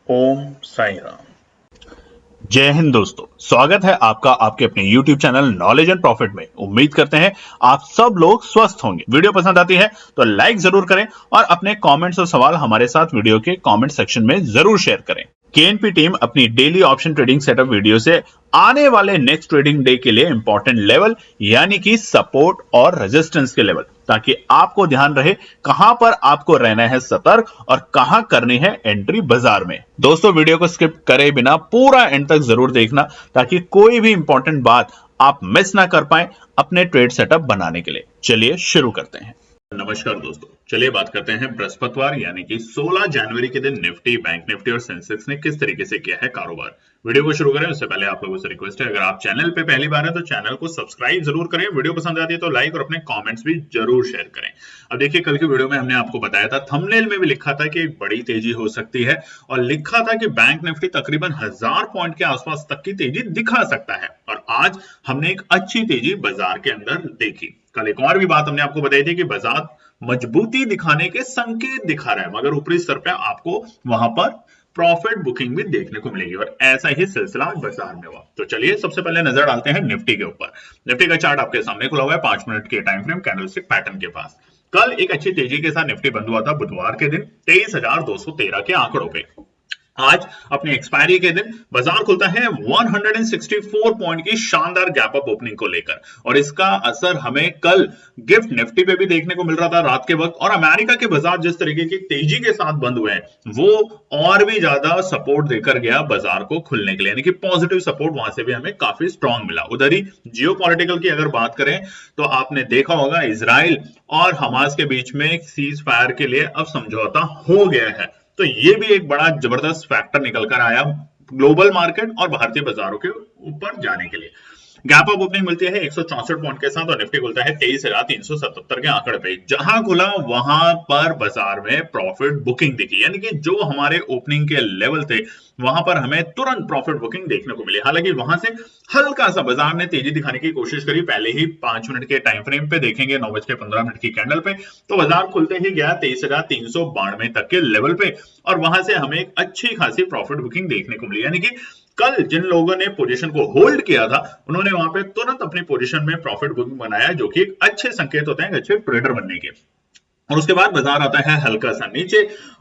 ओम साई राम। जय हिंद दोस्तों, स्वागत है आपका आपके अपने YouTube channel knowledge and profit में। उम्मीद करते हैं आप सब लोग स्वस्थ होंगे। वीडियो पसंद आती है तो लाइक जरूर करें और अपने कमेंट्स और सवाल हमारे साथ वीडियो के कमेंट सेक्शन में जरूर शेयर करें। केएनपी टीम अपनी daily option trading setup video से आने वाले नेक्स्ट ट्रेडिंग डे के लिए इंपॉर्टेंट लेवल यानी कि सपोर्ट और रेजिस्टेंस के लेवल, ताकि आपको ध्यान रहे कहां पर आपको रहना है सतर्क और कहां करनी है एंट्री बाजार में। दोस्तों, वीडियो को स्किप करे बिना पूरा एंड तक जरूर देखना ताकि कोई भी इंपॉर्टेंट बात आप मिस ना कर पाए अपने ट्रेड सेटअप बनाने के लिए। चलिए शुरू करते हैं। नमस्कार दोस्तों, चलिए बात करते हैं बृहस्पतिवार यानी कि 16 जनवरी के दिन निफ्टी, बैंक निफ्टी और सेंसेक्स ने किस तरीके से किया है कारोबार। वीडियो को शुरू करें उससे पहले आप लोगों से रिक्वेस्ट है, अगर आप चैनल पे पहली बार है तो चैनल को सब्सक्राइब जरूर करें। वीडियो पसंद आती है तो लाइक और अपने कमेंट्स भी जरूर शेयर करें। अब देखिए, कल की वीडियो में हमने आपको बताया था, थंबनेल में भी लिखा था कि एक बड़ी तेजी हो सकती है और लिखा था कि बैंक निफ्टी तकरीबन 1000 पॉइंट के आसपास तक की तेजी दिखा सकता है। और आज हमने एक अच्छी तेजी बाजार के अंदर देखी। कल एक और भी बात हमने आपको बताई थी कि बाजार मजबूती दिखाने के संकेत दिखा रहा है, मगर ऊपरी स्तर पे आपको वहां पर प्रॉफिट बुकिंग भी देखने को मिलेगी और ऐसा ही सिलसिला बाजार में हुआ। तो चलिए सबसे पहले नजर डालते हैं निफ्टी के ऊपर। निफ्टी का चार्ट आपके सामने खुला हुआ है 5 मिनट के टाइम फ्रेम कैंडलस्टिक पैटर्न के पास। कल एक अच्छी तेजी के साथ निफ्टी बंद हुआ था बुधवार के दिन 23,213 के आंकड़ों पे। आज अपनी एक्सपायरी के दिन बाजार खुलता है 164 पॉइंट की शानदार गैप अप ओपनिंग को लेकर, और इसका असर हमें कल गिफ्ट निफ्टी पे भी देखने को मिल रहा था रात के वक्त। और अमेरिका के बाजार जिस तरीके की तेजी के साथ बंद हुए हैं वो और भी ज्यादा सपोर्ट देकर गया बाजार को खुलने के लिए, यानी कि पॉजिटिव सपोर्ट वहां से भी हमें काफी स्ट्रांग मिला। उधर ही जियोपॉलिटिकल की अगर बात करें तो आपने देखा होगा इजराइल और हमास के बीच में सीज फायर के लिए अब समझौता हो गया है। तो ये भी एक बड़ा जबरदस्त फैक्टर निकल कर आया ग्लोबल मार्केट और भारतीय बाजारों के ऊपर जाने के लिए। गैप अप ओपनिंग मिलती है 164 पॉइंट के साथ और निफ्टी खुलता है 23,377 के आंकड़े पे। जहां खुला वहां पर बाजार में प्रॉफिट बुकिंग दिखी, यानी कि जो हमारे ओपनिंग के लेवल थे वहां पर हमें तुरंत प्रॉफिट बुकिंग देखने को मिली। हालांकि वहां से हल्का सा बाजार ने तेजी दिखाने की कोशिश करी। पहले ही 5 मिनट के टाइम फ्रेम पे देखेंगे 9:15 की कैंडल पे, तो बाजार खुलते ही गया 23,392 तक के लेवल पे और वहां से हमें एक अच्छी खासी प्रॉफिट बुकिंग देखने को मिली। यानी कि कल जिन लोगों ने पोजीशन को होल्ड किया था उन्होंने वहां पे तुरंत अपनी पोजीशन में प्रॉफिट बुकिंग बनाया, जो कि एक अच्छे संकेत होते हैं अच्छे ट्रेडर बनने के। और उसके बाद बाजार आता है हल्का सा नीचे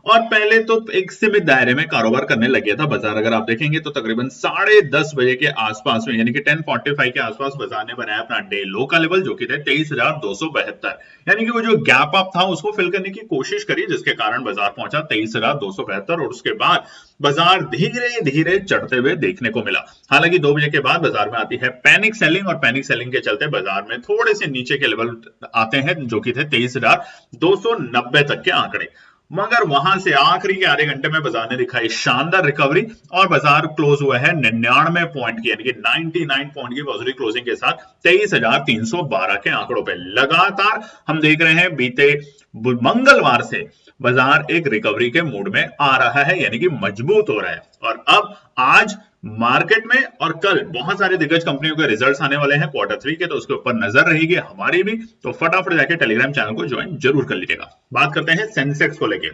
और पहले तो एक सीमित दायरे में कारोबार करने लग गया था बाजार। अगर आप देखेंगे तो तकरीबन 10:30 बजे के आसपास में, यानी कि 10:45 के आसपास बाजार ने बनाया अपना डे लो का लेवल, जो कि थे 23,272। यानी कि वो जो गैप अप था उसको फिल करने की कोशिश करी, जिसके कारण बाजार पहुंचा 23,272 और उसके बाद बाजार धीरे धीरे चढ़ते हुए देखने को मिला। हालांकि 2 बजे के बाद बाजार में आती है पैनिक सेलिंग और पैनिक सेलिंग के चलते बाजार में थोड़े से नीचे के लेवल आते हैं, जो कि थे 23,290 तक के आंकड़े। मगर वहां से आखिरी के आधे घंटे में बाजार ने दिखाई शानदार रिकवरी और बाजार क्लोज हुआ है 99 पॉइंट की, यानी कि 99 पॉइंट की पॉजिटिव क्लोजिंग के साथ 23,312 के आंकड़ों पे। लगातार हम देख रहे हैं बीते मंगलवार से बाजार एक रिकवरी के मूड में आ रहा है, यानी कि मजबूत हो रहा है। और अब आज मार्केट में और कल बहुत सारे दिग्गज कंपनियों के रिजल्ट्स आने वाले हैं Q3 के, तो उसके ऊपर नजर रहेगी हमारी भी। तो फटाफट जाके टेलीग्राम चैनल को ज्वाइन जरूर कर लीजिएगा। बात करते हैं सेंसेक्स को लेके।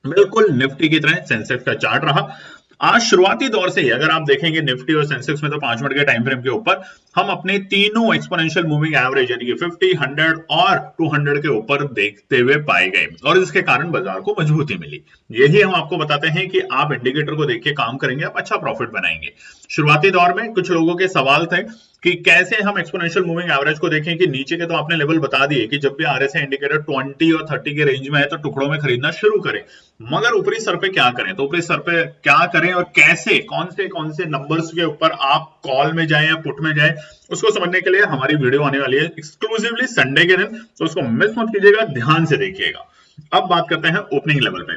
बिल्कुल निफ्टी की तरह सेंसेक्स का चार्ट रहा आज शुरुआती दौर से ही। अगर आप देखेंगे निफ्टी और सेंसेक्स में तो 5 मिनट के टाइम फ्रेम के ऊपर हम अपने तीनों एक्सपोनेंशियल मूविंग एवरेज यानी कि 50, 100 और 200 के ऊपर देखते हुए पाए गए और इसके कारण बाजार को मजबूती मिली। यही हम आपको बताते हैं कि आप इंडिकेटर को देख के काम करेंगे आप अच्छा प्रॉफिट बनाएंगे। शुरुआती दौर में कुछ लोगों के सवाल थे कि कैसे हम एक्सपोनेंशियल मूविंग एवरेज को देखें, कि नीचे के तो आपने लेवल बता दिए कि जब भी आरएसआई इंडिकेटर 20 और 30 के रेंज में है तो टुकड़ों में खरीदना शुरू करें, मगर ऊपरी स्तर पे क्या करें, तो ऊपरी स्तर पे क्या करें और कैसे कौन से नंबर्स के ऊपर आप कॉल में जाएं या पुट में जाएं, उसको समझने के लिए हमारी वीडियो आने वाली है एक्सक्लूसिवली संडे के दिन, तो उसको मिस मत कीजिएगा, ध्यान से देखिएगा। अब बात करते हैं ओपनिंग लेवल पे।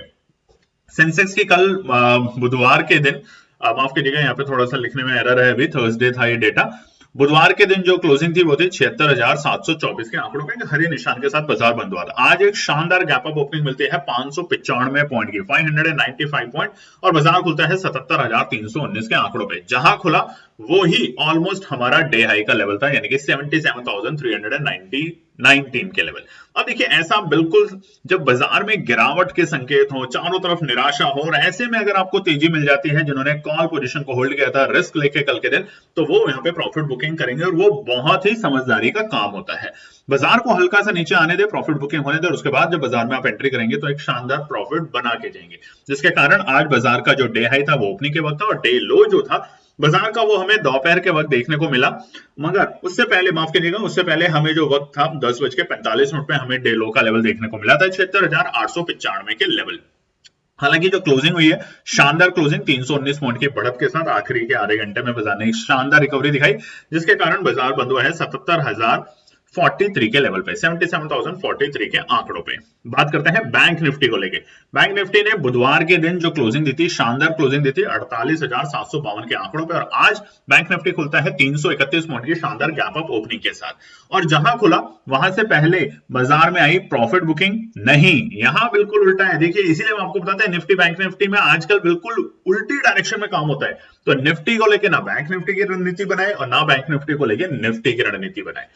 सेंसेक्स की कल बुधवार के दिन, माफ कीजिएगा यहाँ पे थोड़ा सा लिखने में एरर है, अभी थर्सडे था ये डेटा। बुधवार के दिन जो क्लोजिंग थी वो थी 76,724 के आंकड़ों पे हरे निशान के साथ बाजार बंद हुआ था। आज एक शानदार गैप अप ओपनिंग मिलती है 595 पॉइंट की, 595 पॉइंट, और बाजार खुलता है 77,319 के आंकड़ों पे। जहां खुला वो ही ऑलमोस्ट हमारा डे हाई का लेवल था, यानी कि 77,319 के लेवल। अब देखिए ऐसा बिल्कुल जब बाजार में गिरावट के संकेत हो, चारों तरफ निराशा हो, और ऐसे में अगर आपको तेजी मिल जाती है, जिन्होंने कॉल पोजीशन को होल्ड किया था रिस्क लेके कल के दिन, तो वो यहाँ पे प्रॉफिट बुकिंग करेंगे, और वो बहुत ही समझदारी का काम होता है। बाजार को हल्का सा नीचे आने दे, प्रॉफिट बुकिंग होने दे, और उसके बाद जब बाजार में आप एंट्री करेंगे तो एक शानदार प्रॉफिट बना के जाएंगे, जिसके कारण आज बाजार का जो डे हाई था वो ओपनिंग के वक्त था, और डे लो जो था बाजार का वो हमें दोपहर के वक्त देखने को मिला। मगर उससे पहले, माफ कीजिएगा, उससे पहले हमें जो वक्त था 10:45 पे हमें डे लो का लेवल देखने को मिला था 76,895 के लेवल। हालांकि जो क्लोजिंग हुई है, शानदार क्लोजिंग 319 पॉइंट की बढ़त के साथ आखिरी के आधे घंटे में बाजार ने एक शानदार रिकवरी दिखाई, जिसके कारण बाजार बंद हुआ है 77,043 के लेवल पे, 77,043 के आंकड़ों पे। बात करते हैं बैंक निफ्टी को लेके। बैंक निफ्टी ने बुधवार के दिन जो क्लोजिंग दी थी, शानदार क्लोजिंग दी थी 48,752 के आंकड़ों पे, और आज बैंक निफ्टी खुलता है 331 पॉइंट की शानदार गैप अप ओपनिंग के साथ, और जहां खुला वहां से पहले बाजार में आई प्रॉफिट बुकिंग नहीं, यहां बिल्कुल उल्टा है। देखिए इसीलिए हम आपको बताते हैं निफ्टी बैंक निफ्टी में आजकल बिल्कुल उल्टी डायरेक्शन में काम होता है। तो निफ्टी को लेके ना बैंक निफ्टी की रणनीति बनाए, और ना बैंक निफ्टी को लेके निफ्टी की रणनीति बनाए।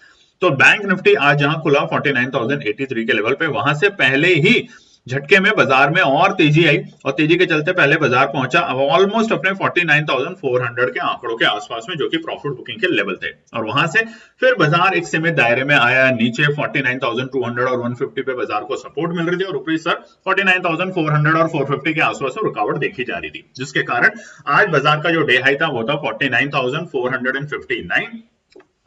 तो बैंक निफ्टी आज जहां खुला 49,083 के लेवल पे, वहां से पहले ही झटके में बाजार में और तेजी आई, और तेजी के चलते पहले बाजार पहुंचा ऑलमोस्ट अपने 49,400 के आंकड़ों के आसपास में, जो कि प्रॉफिट बुकिंग के लेवल थे, और वहां से फिर बाजार एक सीमित दायरे में आया नीचे 49,200 और 150 पे बाजार को सपोर्ट मिल रही थी, और ऊपरी सर 49,400 और 450 के आसपास में रुकावट देखी जा रही थी, जिसके कारण आज बाजार का जो डे हाई था वो था 49,459,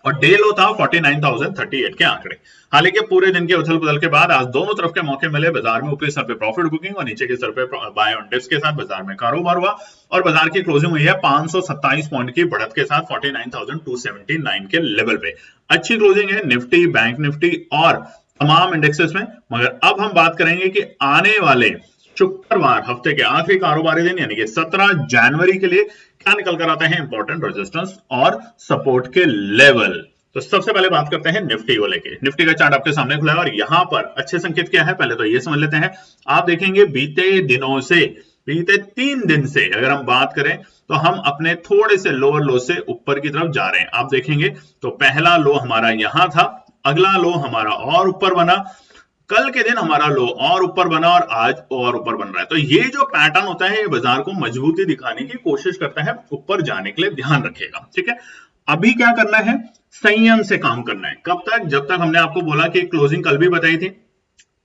और डे लो था 49,038 के आंकड़े। हालांकि पूरे दिन के उथल पुथल के बाद आज दोनों तरफ के मौके मिले, बाजार में ऊपरी सर पे प्रॉफिट बुकिंग और नीचे के सर पे बाय ऑन डिप्स के साथ बाजार में कारोबार हुआ, और बाजार की क्लोजिंग हुई है 527 पॉइंट की बढ़त के साथ 49,279 के लेवल पे। अच्छी क्लोजिंग है निफ्टी, बैंक निफ्टी और तमाम इंडेक्सेस में। मगर अब हम बात करेंगे कि आने वाले शुक्रवार हफ्ते के आखिरी कारोबारी दिन यानी कि 17 जनवरी के लिए क्या निकल कर आते हैं इंपॉर्टेंट रेजिस्टेंस और सपोर्ट के लेवल। तो सबसे पहले बात करते हैं निफ्टी को लेके। निफ्टी का चार्ट आपके सामने खुला है, और यहां पर अच्छे संकेत क्या है पहले तो ये समझ लेते हैं। आप देखेंगे बीते दिनों से, बीते 3 दिन से अगर हम बात करें तो हम अपने थोड़े से लोअर लो से ऊपर की तरफ जा रहे हैं। आप देखेंगे तो पहला लो हमारा यहां था, अगला लो हमारा और ऊपर बना, कल के दिन हमारा लो और ऊपर बना, और आज और ऊपर बन रहा है। तो ये जो पैटर्न होता है ये बाजार को मजबूती दिखाने की कोशिश करता है, ऊपर जाने के लिए ध्यान रखिएगा, ठीक है। अभी क्या करना है, संयम से काम करना है। कब तक, जब तक हमने आपको बोला कि क्लोजिंग कल भी बताई थी,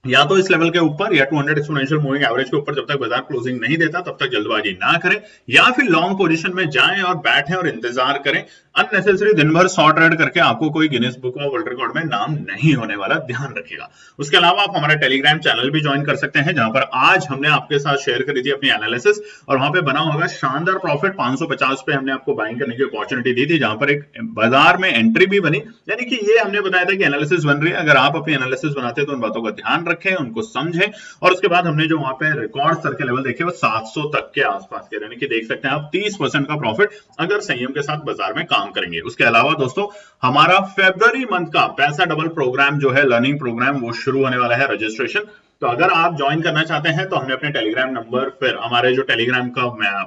या तो इस लेवल के ऊपर या 200 एक्सपोनेंशियल मूविंग एवरेज के ऊपर जब तक बाजार क्लोजिंग नहीं देता तब तक जल्दबाजी ना करें, या फिर लॉन्ग पोजीशन में जाएं और बैठें और इंतजार करें। अननेसेसरी दिन भर शॉर्ट ट्रेड करके आपको कोई Guinness book of world record में नाम नहीं होने वाला, ध्यान रखिएगा। उसके अलावा आप हमारा टेलीग्राम चैनल भी ज्वाइन कर सकते हैं, जहां पर आज हमने आपके साथ शेयर करी थी अपनी एनालिसिस, और वहां पे बना होगा शानदार प्रॉफिट 550 पे हमने आपको बाइंग करने की अपॉर्चुनिटी दी थी, जहां पर एक बाजार में एंट्री भी बनी। यानी कि ये हमने बताया था कि एनालिसिस बन रही है, अगर आप अपनी एनालिसिस बनाते हैं तो उन बातों का ध्यान रखें, उनको समझें। और उसके बाद हमने जो वहां पे रिकॉर्ड स्तर के लेवल देखे वो 700 तक के आसपास के, यानी कि देख सकते हैं आप 30% का प्रॉफिट अगर संयम के साथ बाजार में काम करेंगे। उसके अलावा दोस्तों हमारा फरवरी मंथ का पैसा डबल प्रोग्राम जो है, लर्निंग प्रोग्राम, वो शुरू होने वाला है रजिस्ट्रेशन। तो अगर आप ज्वाइन करना चाहते हैं तो हमने अपने टेलीग्राम नंबर, फिर हमारे जो टेलीग्राम का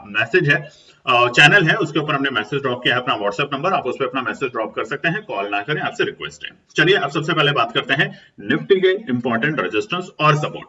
मैसेज है, चैनल है, उसके ऊपर हमने मैसेज ड्रॉप किया है, अपना व्हाट्सएप नंबर, आप उस पर अपना मैसेज ड्रॉप कर सकते हैं, कॉल ना करें, आपसे रिक्वेस्ट है। चलिए अब सबसे पहले बात करते हैं निफ्टी के इंपॉर्टेंट रेजिस्टेंस और सपोर्ट।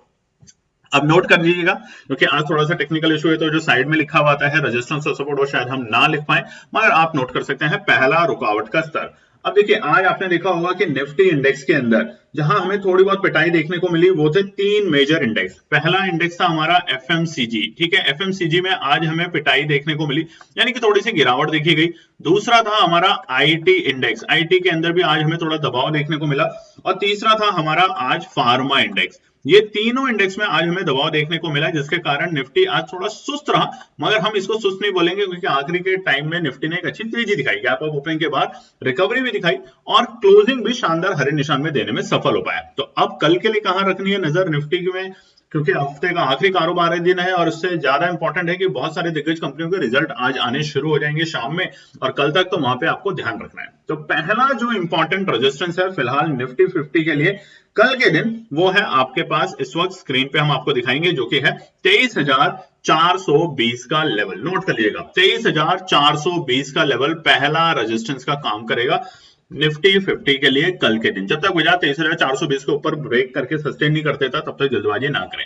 अब नोट कर लीजिएगा, क्योंकि आज थोड़ा सा टेक्निकल इशू है, तो जो साइड में लिखा हुआ आता है रेजिस्टेंस और सपोर्ट वो शायद हम ना लिख पाए, मगर आप नोट कर सकते हैं पहला रुकावट का स्तर। अब देखिए आज आपने देखा होगा कि निफ्टी इंडेक्स के अंदर जहां हमें थोड़ी बहुत पिटाई देखने को मिली वो थे 3 मेजर इंडेक्स। पहला इंडेक्स था हमारा एफएमसीजी, ठीक है, एफएमसीजी में आज हमें पिटाई देखने को मिली, यानी कि थोड़ी सी गिरावट देखी गई। दूसरा था हमारा आईटी इंडेक्स, आईटी के अंदर भी आज हमें थोड़ा दबाव देखने को मिला। और तीसरा था हमारा आज फार्मा इंडेक्स। ये तीनों इंडेक्स में आज हमें दबाव देखने को मिला, जिसके कारण निफ्टी आज थोड़ा सुस्त रहा, मगर हम इसको सुस्त नहीं बोलेंगे, क्योंकि आखिरी के टाइम में निफ्टी ने एक अच्छी तेजी दिखाई, गैप अप ओपनिंग के बाद रिकवरी भी दिखाई, और क्लोजिंग भी शानदार हरे निशान में देने में सफल हो पाया। तो अब कल के लिए कहां रखनी है नजर निफ्टी में, क्योंकि हफ्ते का आखिरी कारोबारी दिन है और उससे ज्यादा इंपॉर्टेंट है कि बहुत सारी दिग्गज कंपनियों के रिजल्ट आज आने शुरू हो जाएंगे शाम में और कल तक, तो वहां पे आपको ध्यान रखना है। तो पहला जो इंपॉर्टेंट रेजिस्टेंस है फिलहाल निफ्टी 50 के लिए कल के दिन, वो है आपके पास इस वक्त स्क्रीन पे हम आपको दिखाएंगे, जो कि है 23,420 का लेवल। नोट कर लीजिएगा, 23,420 का लेवल पहला रेजिस्टेंस का काम करेगा निफ्टी 50 के लिए कल के दिन। जब तक बाजार 23,420 के ऊपर ब्रेक करके सस्टेन नहीं करते था, तब तक जल्दबाजी ना करें।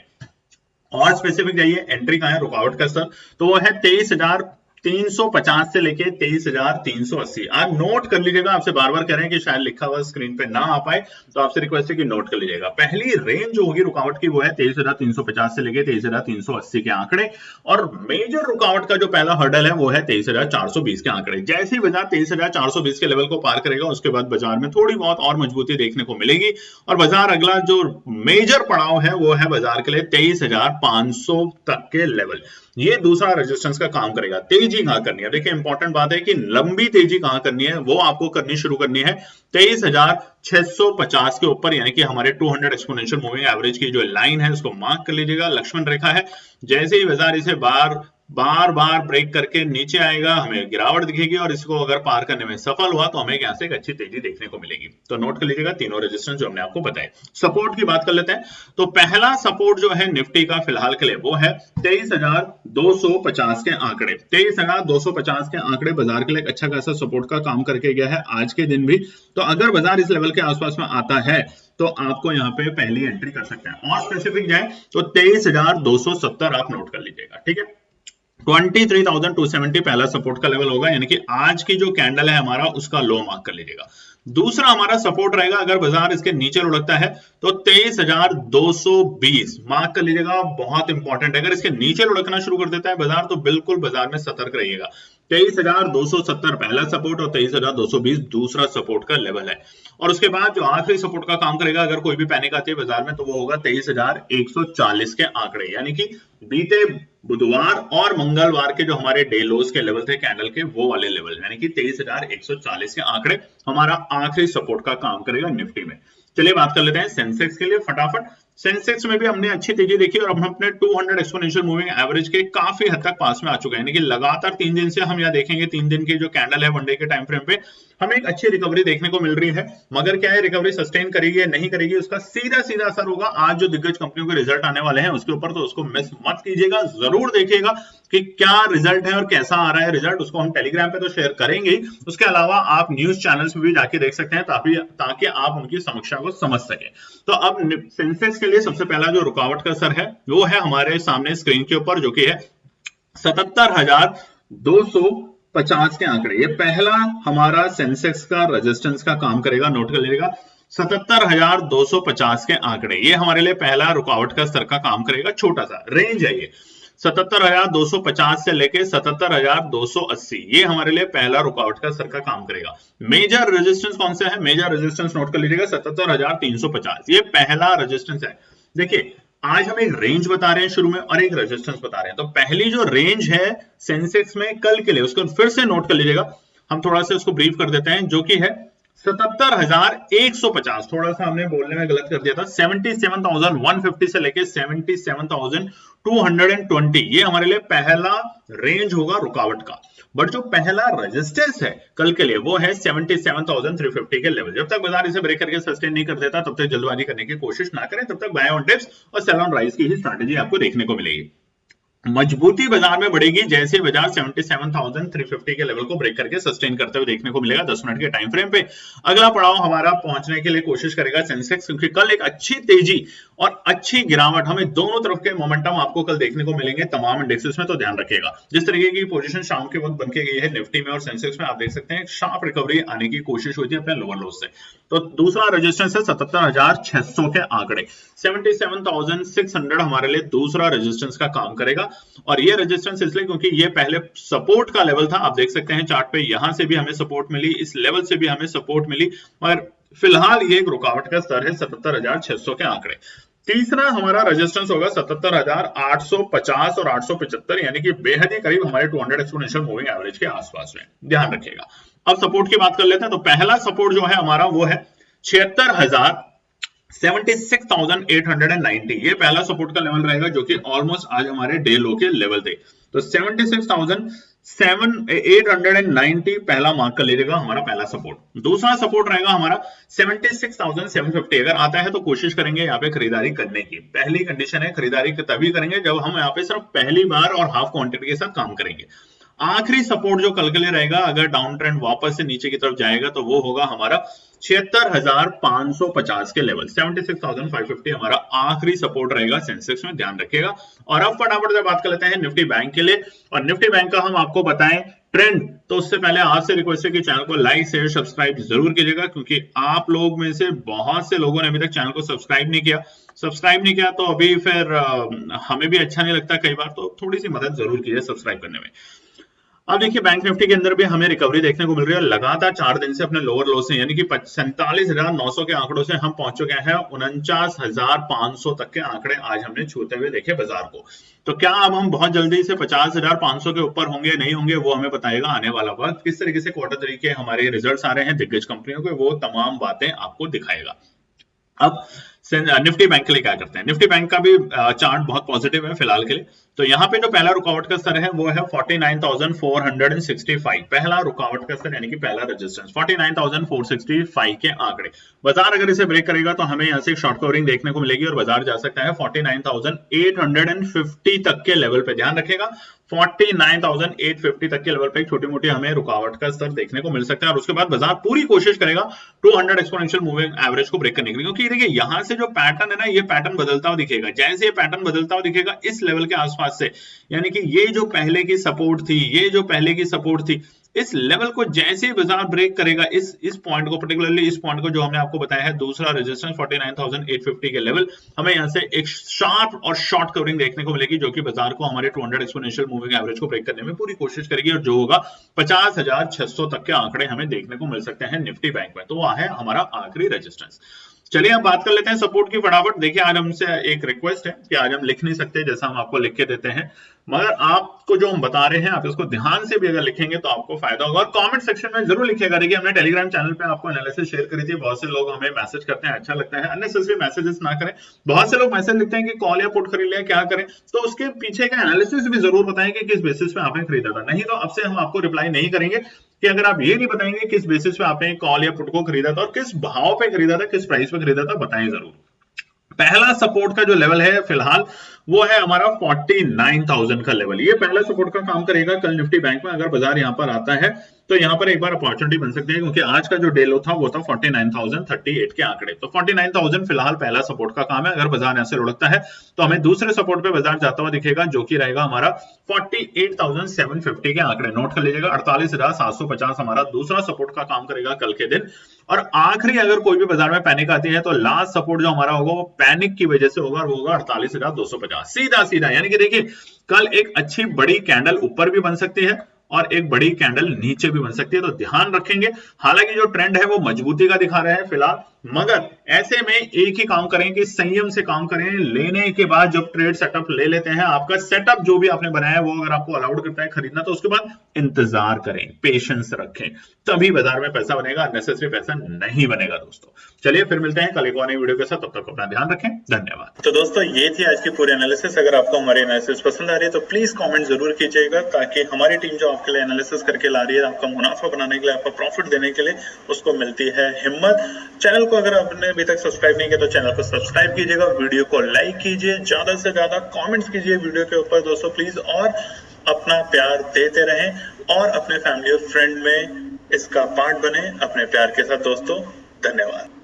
और स्पेसिफिक जाइए, एंट्री कहां है, रुकावट का स्तर, तो वो है 23,350 से लेके 23,380। आप नोट कर लीजिएगा, आपसे बार बार कह रहे हैं कि शायद लिखा हुआ स्क्रीन पे ना आ पाए, तो आपसे रिक्वेस्ट है कि नोट कर लीजिएगा। पहली रेंज जो होगी रुकावट की, वो है 23,350 से लेके 23,380 के आंकड़े, और मेजर रुकावट का जो पहला हर्डल है वो है 23,420 के आंकड़े। जैसे ही बाजार 23,420 के लेवल को पार करेगा, उसके बाद बाजार में थोड़ी बहुत और मजबूती देखने को मिलेगी और बाजार अगला जो मेजर पड़ाव है वो है बाजार के लिए 23,500 तक के लेवल। ये दूसरा रेजिस्टेंस का काम करेगा। तेजी कहां करनी है, देखिए इंपॉर्टेंट बात है कि लंबी तेजी कहां करनी है, वो आपको करनी शुरू करनी है 23,650 के ऊपर, यानी कि हमारे 200 एक्सपोनेंशियल मूविंग एवरेज की जो लाइन है उसको मार्क कर लीजिएगा, लक्ष्मण रेखा है। जैसे ही बाजार इसे बार बार ब्रेक करके नीचे आएगा, हमें गिरावट दिखेगी और इसको अगर पार करने में सफल हुआ तो हमें यहां से एक अच्छी तेजी देखने को मिलेगी। तो नोट कर लीजिएगा तीनों रेजिस्टेंस जो हमने आपको बताए। सपोर्ट की बात कर लेते हैं, तो पहला सपोर्ट जो है निफ्टी का फिलहाल के लिए वो है 23,250 के आंकड़े। 23,250 के आंकड़े बाजार के लिए एक अच्छा खासा सपोर्ट का काम करके गया है आज के दिन भी। तो अगर बाजार इस लेवल के आसपास में आता है तो आपको यहाँ पे पहली एंट्री कर सकते हैं। और स्पेसिफिक जाए तो 23,270 आप नोट कर लीजिएगा, ठीक है। 23,270 पहला सपोर्ट का लेवल होगा, यानी कि आज की जो कैंडल है हमारा उसका लो मार्क कर लीजिएगा। दूसरा हमारा सपोर्ट रहेगा, अगर बाजार इसके नीचे लुढ़कता है तो 23,220 मार्क कर लीजिएगा, बहुत इंपॉर्टेंट है। अगर इसके नीचे लुढ़कना शुरू कर देता है बाजार, तो बिल्कुल बाजार में सतर्क रहिएगा। 23,270 पहला सपोर्ट और 23,220 दूसरा सपोर्ट का लेवल है। और उसके बाद जो आखिरी सपोर्ट का काम करेगा, अगर कोई भी पैनिक आती है बाजार में, तो वो होगा 23,140 के आंकड़े, यानी कि बीते बुधवार और मंगलवार के जो हमारे डे लोज के लेवल थे कैंडल के, वो वाले लेवल, यानी कि 23,140 के आंकड़े हमारा आखिरी सपोर्ट का काम करेगा निफ्टी में। चलिए बात कर लेते हैं सेंसेक्स के लिए फटाफट। सेंसेक्स में भी हमने अच्छी तेजी देखी और हम अपने 200 एक्सपोनेंशियल मूविंग एवरेज के काफी हद तक पास में आ चुके हैं, यानी कि लगातार 3 दिन से हम यहां देखेंगे, 3 दिन की जो कैंडल है वनडे के टाइम फ्रेम पे हमें एक अच्छी रिकवरी देखने को मिल रही है। मगर क्या है, रिकवरी सस्टेन करेगी या नहीं करेगी, उसका सीधा सीधा असर होगा आज जो दिग्गज कंपनियों के रिजल्ट आने वाले हैं उसके ऊपर। तो उसको मिस मत कीजिएगा, जरूर देखिएगा कि क्या रिजल्ट है और कैसा आ रहा है रिजल्ट। उसको हम टेलीग्राम पे तो शेयर करेंगे, उसके अलावा आप न्यूज चैनल्स में भी जाके देख सकते हैं ताकि आप उनकी समीक्षा को समझ सके। तो अब सेंसेक्स के लिए सबसे पहला जो रुकावट का असर है वो है हमारे सामने स्क्रीन के ऊपर, जो कि है 77,250 के आंकड़े। ये पहला हमारा सेंसेक्स का रेजिस्टेंस का काम करेगा, नोट कर लीजिएगा 77,250 के आंकड़े। ये हमारे लिए पहला रुकावट का स्तर का काम करेगा। छोटा सा रेंज है ये, 77,250 से लेके 77,280, ये हमारे लिए पहला रुकावट का स्तर का काम करेगा। मेजर रेजिस्टेंस कौन सा है, मेजर रेजिस्टेंस नोट कर लीजिएगा 77,350, ये पहला रेजिस्टेंस है। देखिए आज हम एक रेंज बता रहे हैं शुरू में और एक रेजिस्टेंस बता रहे हैं। तो पहली जो रेंज है सेंसेक्स में कल के लिए, उसको फिर से नोट कर लीजिएगा, हम थोड़ा सा उसको ब्रीफ कर देते हैं, जो कि है 77,150। थोड़ा सा हमने बोलने में गलत कर दिया था, 77,150 से लेके 77,220, ये हमारे लिए पहला रेंज होगा रुकावट का। बट जो पहला रेजिस्टेंस है कल के लिए वो है 77,350 के लेवल। जब तक बाजार इसे ब्रेक करके सस्टेन नहीं कर देता, तब तक जल्दबाजी करने की कोशिश ना करें, तब तक बाय ऑन डिप्स और सेल ऑन राइज की ही स्ट्रैटेजी आपको देखने को मिलेगी। मजबूती बाजार में बढ़ेगी जैसे बाजार 77,350 के लेवल को ब्रेक करके सस्टेन करते हुए देखने को मिलेगा 10 मिनट के टाइम फ्रेम पे। अगला पड़ाव हमारा पहुंचने के लिए कोशिश करेगा सेंसेक्स, क्योंकि कल एक अच्छी तेजी और अच्छी गिरावट, हमें दोनों तरफ के मोमेंटम आपको कल देखने को मिलेंगे तमाम इंडेक्सेस में। तो ध्यान रखिएगा, जिस तरीके की पोजीशन शाम के वक्त बनके गई है निफ्टी में और सेंसेक्स में, आप देख सकते हैं शार्प रिकवरी आने की कोशिश हुई थी अपने लोअर लोज से। तो दूसरा रेजिस्टेंस है 77,600 के आंकड़े, 77,600 हमारे लिए दूसरा रेजिस्टेंस का काम करेगा। और ये रेजिस्टेंस इसलिए क्योंकि ये पहले सपोर्ट का लेवल था, आप देख सकते हैं चार्ट पे, यहां से भी हमें सपोर्ट मिली, इस लेवल से भी हमें सपोर्ट मिली, मगर फिलहाल ये एक रुकावट का स्तर है 77,600 के आंकड़े। तीसरा हमारा रेजिस्टेंस होगा 77,850 और 875, यानी कि बेहद ही करीब हमारे 200 एक्सपोनेंशियल मूविंग एवरेज के आसपास में, ध्यान रखिएगा। अब सपोर्ट की बात कर लेते हैं, तो पहला सपोर्ट जो है हमारा वो है 76,000 76,890 ये पहला सपोर्ट का लेवल रहेगा, जो कि ऑलमोस्ट आज हमारे डे लो के लेवल थे। तो 76,890 पहला मार्क कर लीजिएगा, हमारा पहला सपोर्ट। दूसरा सपोर्ट रहेगा हमारा 76,750। अगर आता है तो कोशिश करेंगे यहाँ पे खरीदारी करने की। पहली कंडीशन है खरीदारी तभी करेंगे जब हम यहाँ पे सिर्फ पहली बार और हाफ क्वांटिटी के साथ काम करेंगे। आखिरी सपोर्ट जो कल के लिए रहेगा, अगर डाउन ट्रेंड वापस से नीचे की तरफ जाएगा तो वो होगा हमारा 76,550 के लेवल। 76,550 हमारा आखिरी सपोर्ट रहेगा सेंसेक्स में, ध्यान रखिएगा। और अब फटाफट से बात कर लेते हैं निफ्टी बैंक के लिए। और निफ्टी बैंक का हम आपको बताएं ट्रेंड, तो उससे पहले आपसे रिक्वेस्ट है कि चैनल को लाइक शेयर सब्सक्राइब जरूर कीजिएगा, क्योंकि आप लोग में से बहुत से लोगों ने अभी तक चैनल को सब्सक्राइब नहीं किया। तो अभी फिर हमें भी अच्छा नहीं लगता कई बार, तो थोड़ी सी मदद जरूर कीजिए सब्सक्राइब करने में। अब देखिए बैंक निफ्टी के अंदर भी हमें रिकवरी देखने को मिल रही है। लगातार 4 दिन से अपने लोअर लो से, यानी कि 47,900 के आंकड़ों से हम पहुंच चुके हैं 49,500 तक के आंकड़े आज हमने छूते हुए देखे बाजार को। तो क्या अब हम बहुत जल्दी से 50,500 के ऊपर होंगे, नहीं होंगे, वो हमें बताएगा आने वाला वक्त। किस तरीके से क्वार्टर तरीके हमारे रिजल्ट्स आ रहे हैं दिग्गज कंपनियों के, वो तमाम बातें आपको दिखाएगा। अब निफ्टी बैंक के लिए क्या करते हैं। निफ्टी बैंक का भी चार्ट बहुत पॉजिटिव है फिलहाल के लिए। तो यहाँ पे जो पहला रुकावट का स्तर है वो है 49,465, पहला रुकावट का स्तर यानी कि पहला रेजिस्टेंस 49,465 के आंकड़े। बाजार अगर इसे ब्रेक करेगा तो हमें यहाँ से शॉर्ट कवरिंग देखने को मिलेगी और बाजार जा सकता है 49,850 तक के लेवल पे। ध्यान रखिएगा 49,850 तक के लेवल पे छोटी मोटी हमें रुकावट का स्तर देखने को मिल सकता है। और उसके बाद बाजार पूरी कोशिश करेगा 200 एक्सपोनेंशियल मूविंग एवरेज को ब्रेक करने के लिए, क्योंकि देखिए यहाँ से जो पैटर्न है ना, ये पैटर्न बदलता हुआ दिखेगा। जैसे ये पैटर्न बदलता हुआ दिखेगा इस लेवल के आसपास से, यानी कि ये जो पहले की सपोर्ट थी, इस लेवल को जैसे ही बाजार ब्रेक करेगा, इस पॉइंट को, पर्टिकुलरली इस पॉइंट को जो हमने आपको बताया है दूसरा रेजिस्टेंस 49,850 के लेवल, हमें यहां से एक शार्प और शॉर्ट कवरिंग देखने को मिलेगी, जो कि बाजार को हमारे 200 एक्सपोनेंशियल मूविंग एवरेज को ब्रेक करने में पूरी कोशिश करेगी। और जो होगा 50,600 तक के आंकड़े हमें देखने को मिल सकते हैं निफ्टी बैंक में। तो वह है हमारा आखिरी रेजिस्टेंस। चलिए अब बात कर लेते हैं सपोर्ट की फटाफट। देखिए आज हमसे एक रिक्वेस्ट है कि आज हम लिख नहीं सकते जैसा हम आपको लिख के देते हैं, मगर आपको जो हम बता रहे हैं आप इसको ध्यान से भी अगर लिखेंगे तो आपको फायदा होगा। और कमेंट सेक्शन में जरूर लिखिएगा। देखिए हमने टेलीग्राम चैनल पे आपको एनालिसिस शेयर करी थी, बहुत से लोग हमें मैसेज करते हैं, अच्छा लगता है। अननेसेसरी मैसेजेस ना करें। बहुत से लोग मैसेज लिखते हैं कि कॉल या पुट खरीद लिया, क्या करें, तो उसके पीछे का एनालिसिस भी जरूर बताएं कि किस बेसिस पे आपने खरीदा था। नहीं तो अब से हम आपको रिप्लाई नहीं करेंगे कि अगर आप ये नहीं बताएंगे किस बेसिस पे आपने कॉल या पुट को खरीदा था और किस भाव पे खरीदा था, किस प्राइस पे खरीदा था, बताएं जरूर। पहला सपोर्ट का जो लेवल है फिलहाल वो है हमारा 49,000 का लेवल। ये पहला सपोर्ट का काम करेगा कल निफ्टी बैंक में। अगर बाजार यहां पर आता है तो यहां पर एक बार अपॉर्चुनिटी बन सकती है, क्योंकि आज का जो डे लो था वो था 49,038 के आंकड़े। तो 49,000 फिलहाल पहला सपोर्ट का काम है। अगर बाजार यहां से लुढ़कता है तो हमें दूसरे सपोर्ट पे बाजार जाता हुआ दिखेगा, जो कि रहेगा हमारा 48,750 के आंकड़े। नोट कर लीजिएगा 48,750 हमारा दूसरा सपोर्ट का काम करेगा कल के दिन। और आखिरी अगर कोई भी बाजार में पैनिक आती है तो लास्ट सपोर्ट जो हमारा होगा वो पैनिक की वजह से होगा, वो होगा 48,250 सीधा। यानी कि देखिए कल एक अच्छी बड़ी कैंडल ऊपर भी बन सकती है और एक बड़ी कैंडल नीचे भी बन सकती है, तो ध्यान रखेंगे। हालांकि जो ट्रेंड है वो मजबूती का दिखा रहे हैं फिलहाल, मगर ऐसे में एक ही काम करें कि संयम से काम करें। लेने के बाद जब ट्रेड सेटअप ले लेते हैं, आपका सेटअप जो भी आपने बनाया है वो अगर आपको अलाउड करता है खरीदना, तो उसके बाद इंतजार करें, पेशेंस रखें, तभी बाजार में पैसा बनेगा, अननेसेसरी पैसा नहीं बनेगा दोस्तों। चलिए फिर मिलते हैं कल एक और नई वीडियो के साथ, तब तक अपना ध्यान रखें, धन्यवाद। तो दोस्तों ये थी आज की पूरी एनालिसिस। अगर आपको हमारी एनालिसिस पसंद आ रही है तो प्लीज कमेंट जरूर कीजिएगा, ताकि हमारी टीम जो आपके लिए एनालिसिस करके ला रही है, आपका मुनाफा बनाने के लिए, आपका प्रॉफिट देने के लिए, उसको मिलती है हिम्मत। चैनल को अगर आपने अभी तक सब्सक्राइब नहीं किया तो चैनल को सब्सक्राइब कीजिएगा, वीडियो को लाइक कीजिए, ज्यादा से ज्यादा कमेंट्स कीजिए वीडियो के ऊपर दोस्तों प्लीज, और अपना प्यार देते रहें और अपने फैमिली और फ्रेंड में इसका पार्ट बने अपने प्यार के साथ दोस्तों। धन्यवाद।